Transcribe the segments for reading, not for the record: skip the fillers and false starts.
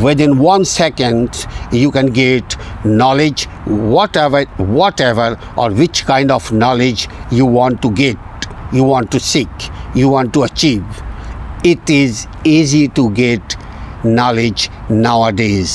Within 1 second you can get knowledge, whatever or which kind of knowledge you want to get, you want to seek, you want to achieve. It is easy to get knowledge nowadays.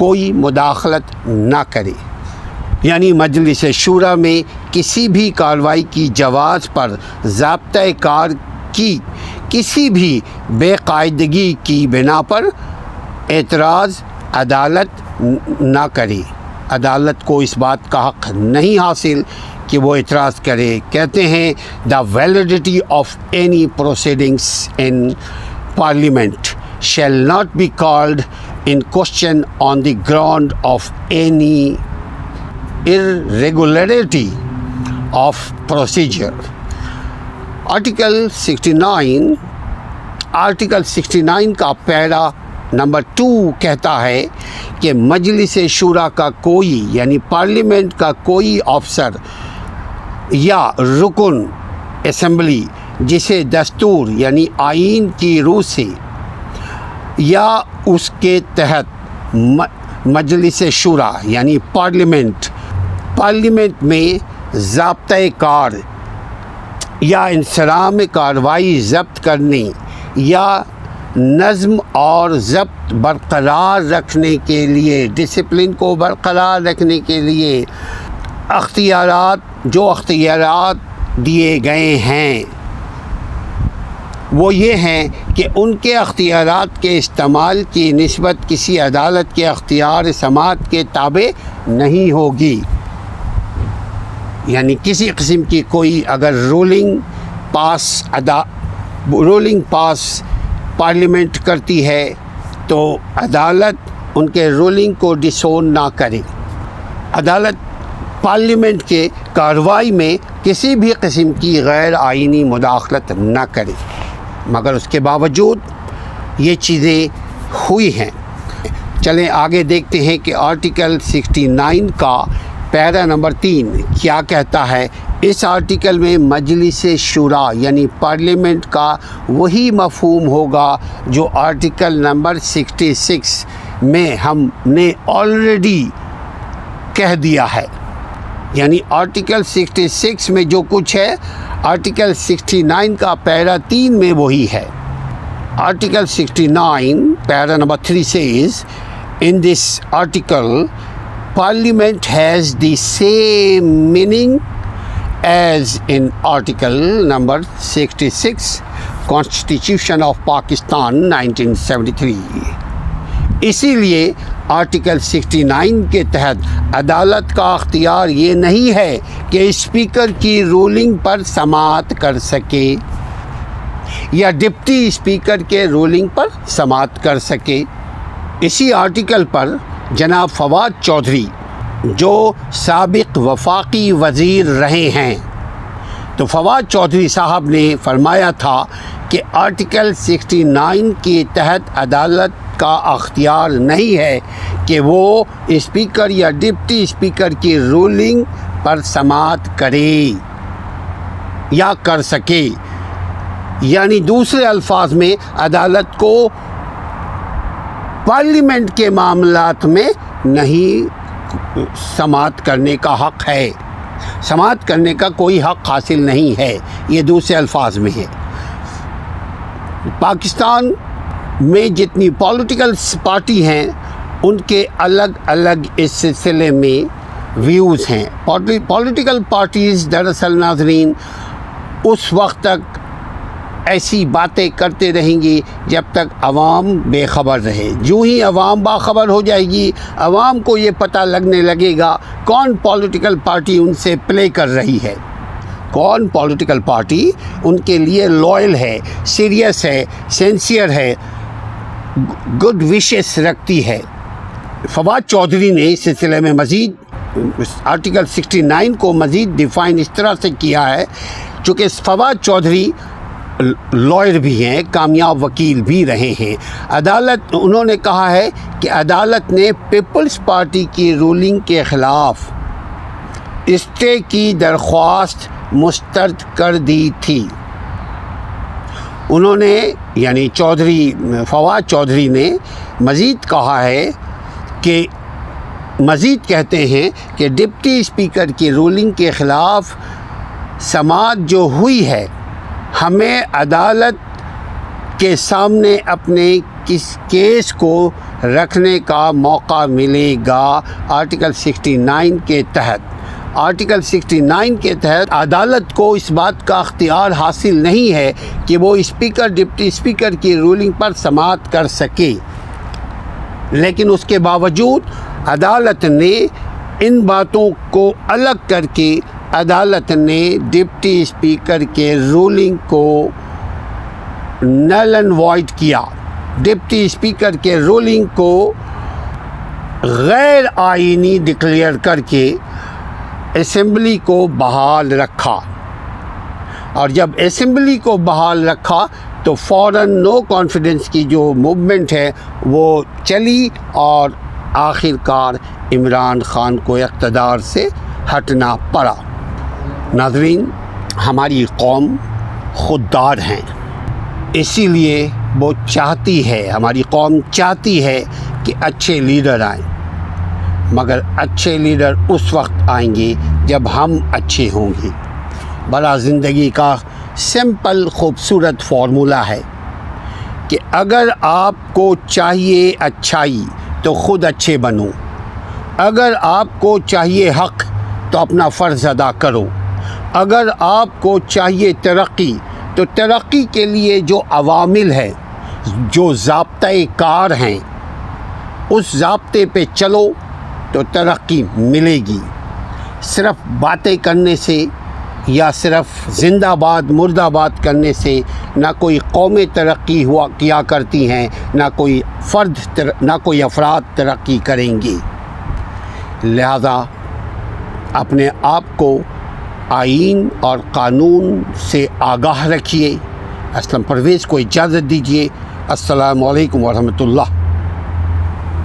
کوئی مداخلت نہ کرے، یعنی مجلس شورا میں کسی بھی کارروائی کی جواز پر ضابطۂ کار کی کسی بھی بے قاعدگی کی بنا پر اعتراض عدالت نہ کرے۔ عدالت کو اس بات کا حق نہیں حاصل کہ وہ اعتراض کرے۔ کہتے ہیں the validity of any proceedings in parliament shall not be called in question on the ground of any irregularity of procedure۔ Article 69 کا پیرا نمبر 2 کہتا ہے کہ مجلس شورا کا کوئی یعنی پارلیمنٹ کا کوئی افسر یا رکن اسمبلی جسے دستور یعنی آئین کی روح سے یا اس کے تحت مجلس شورا یعنی پارلیمنٹ میں ضابطۂ کار یا انصرام کارروائی ضبط کرنے یا نظم اور ضبط برقرار رکھنے کے لیے، ڈسپلن کو برقرار رکھنے کے لیے اختیارات دیے گئے ہیں وہ یہ ہیں کہ ان کے اختیارات کے استعمال کی نسبت کسی عدالت کے اختیار سماعت کے تابع نہیں ہوگی۔ یعنی کسی قسم کی کوئی اگر رولنگ پاس پارلیمنٹ کرتی ہے تو عدالت ان کے رولنگ کو ڈسون نہ کرے۔ عدالت پارلیمنٹ کے کارروائی میں کسی بھی قسم کی غیر آئینی مداخلت نہ کرے، مگر اس کے باوجود یہ چیزیں ہوئی ہیں۔ چلیں آگے دیکھتے ہیں کہ آرٹیکل 69 کا پیرا نمبر 3 کیا کہتا ہے۔ اس آرٹیکل میں مجلس شورا یعنی پارلیمنٹ کا وہی مفہوم ہوگا جو آرٹیکل نمبر 66 میں ہم نے آلریڈی کہہ دیا ہے، یعنی آرٹیکل 66 میں جو کچھ ہے آرٹیکل 69 کا پیرا 3 میں وہی ہے۔ Article 69 para number 3 says, in this article Parliament has the same meaning as in Article number 66 Constitution of Pakistan 1973۔ اسی لیے آرٹیکل 69 کے تحت عدالت کا اختیار یہ نہیں ہے کہ اسپیکر کی رولنگ پر سماعت کر سکے یا ڈپٹی اسپیکر کے رولنگ پر سماعت کر سکے۔ اسی آرٹیکل پر جناب فواد چودھری جو سابق وفاقی وزیر رہے ہیں، تو فواد چودھری صاحب نے فرمایا تھا کہ آرٹیکل 69 کے تحت عدالت کا اختیار نہیں ہے کہ وہ اسپیکر یا ڈپٹی اسپیکر کی رولنگ پر سماعت کرے یا کر سکے، یعنی دوسرے الفاظ میں عدالت کو پارلیمنٹ کے معاملات میں نہیں سماعت کرنے کا حق ہے، سماعت کرنے کا کوئی حق حاصل نہیں ہے، یہ دوسرے الفاظ میں ہے۔ پاکستان میں جتنی پولیٹیکل پارٹی ہیں ان کے الگ الگ اس سلسلے میں ویوز ہیں۔ پولیٹیکل پارٹیز دراصل ناظرین اس وقت تک ایسی باتیں کرتے رہیں گی جب تک عوام بے خبر رہے۔ جو ہی عوام باخبر ہو جائے گی، عوام کو یہ پتہ لگنے لگے گا کون پولیٹیکل پارٹی ان سے پلے کر رہی ہے، کون پولیٹیکل پارٹی ان کے لیے لائل ہے، سیریس ہے، سینسیئر ہے، گڈ وشز رکھتی ہے۔ فواد چودھری نے اس سلسلے میں مزید آرٹیکل 69 کو مزید ڈیفائن اس طرح سے کیا ہے، چونکہ فواد چودھری لائر بھی ہیں، کامیاب وکیل بھی رہے ہیں۔ انہوں نے کہا ہے کہ عدالت نے پیپلز پارٹی کی رولنگ کے خلاف اسٹے کی درخواست مسترد کر دی تھی۔ انہوں نے یعنی فواد چودھری نے مزید کہا ہے کہ مزید کہتے ہیں کہ ڈپٹی اسپیکر کی رولنگ کے خلاف سماعت جو ہوئی ہے، ہمیں عدالت کے سامنے اپنے کس کیس کو رکھنے کا موقع ملے گا آرٹیکل 69 کے تحت۔ آرٹیکل 69 کے تحت عدالت کو اس بات کا اختیار حاصل نہیں ہے کہ وہ اسپیکر ڈپٹی اسپیکر کی رولنگ پر سماعت کر سکے، لیکن اس کے باوجود عدالت نے ان باتوں کو الگ کر کے عدالت نے ڈپٹی اسپیکر کے رولنگ کو نل اینڈ وائڈ کیا، ڈپٹی اسپیکر کے رولنگ کو غیر آئینی ڈکلیئر کر کے اسمبلی کو بحال رکھا، اور جب اسمبلی کو بحال رکھا تو فوراً نو کانفیڈنس کی جو موومنٹ ہے وہ چلی اور آخر کار عمران خان کو اقتدار سے ہٹنا پڑا۔ ناظرین، ہماری قوم خوددار ہیں، اسی لیے وہ چاہتی ہے، ہماری قوم چاہتی ہے کہ اچھے لیڈر آئیں، مگر اچھے لیڈر اس وقت آئیں گے جب ہم اچھے ہوں گے۔ بڑا زندگی کا سمپل خوبصورت فارمولہ ہے کہ اگر آپ کو چاہیے اچھائی تو خود اچھے بنو، اگر آپ کو چاہیے حق تو اپنا فرض ادا کرو، اگر آپ کو چاہیے ترقی تو ترقی کے لیے جو عوامل ہے، جو ضابطۂ کار ہیں، اس ضابطے پہ چلو تو ترقی ملے گی۔ صرف باتیں کرنے سے یا صرف زندہ باد مردہ باد کرنے سے نہ کوئی قومیں ترقی کیا کرتی ہیں، نہ کوئی افراد ترقی کریں گے۔ لہذا اپنے آپ کو آئین اور قانون سے آگاہ رکھیے۔ اسلم پرویز کو اجازت دیجیے۔ السلام علیکم ورحمۃ اللہ۔